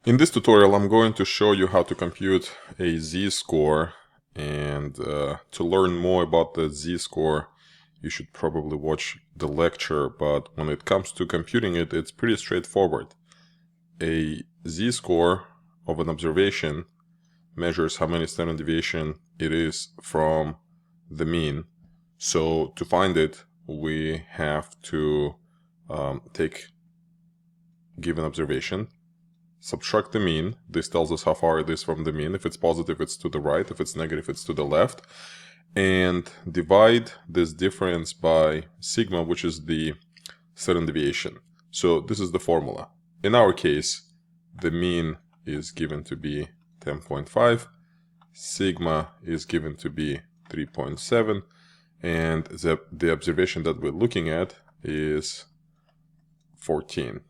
In this tutorial, I'm going to show you how to compute a z-score, and to learn more about the z-score, you should probably watch the lecture, but when it comes to computing it, it's pretty straightforward. A z-score of an observation measures how many standard deviation it is from the mean. So to find it, we have to take given observation, subtract the mean. This tells us how far it is from the mean. If it's positive, it's to the right. If it's negative, it's to the left. And divide this difference by sigma, which is the standard deviation. So this is the formula. In our case, the mean is given to be 10.5. Sigma is given to be 3.7. And the observation that we're looking at is 14.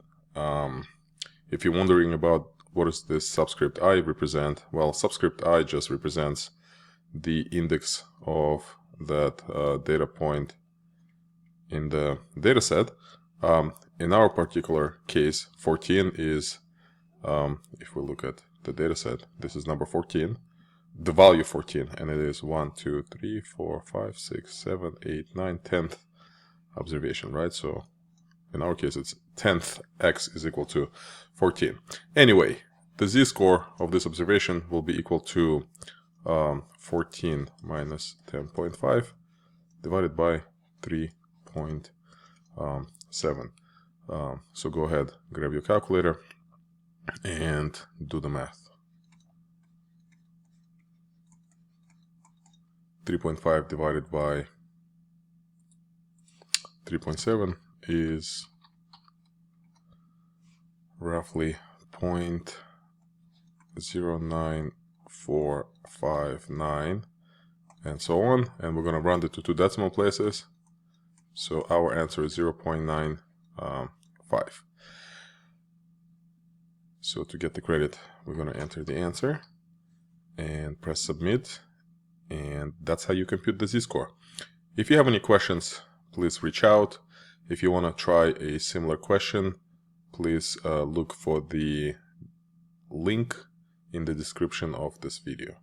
If you're wondering about what does this subscript I represent, well, subscript I just represents the index of that data point in the data set. In our particular case, 14 is, if we look at the data set, this is number 14, the value 14, and it is 1, 2, 3, 4, 5, 6, 7, 8, 9, 10th observation, right? So in our case, it's 10th x is equal to 14. Anyway, the z-score of this observation will be equal to 14 minus 10.5 divided by 3.7. So go ahead, grab your calculator and do the math. 3.5 divided by 3.7 is roughly 0.09459 and so on, and we're going to round it to 2 decimal places, so our answer is 0.95. So to get the credit, we're going to enter the answer and press submit, and that's how you compute the z-score. If you have any questions, please reach out. If you want to try a similar question, please look for the link in the description of this video.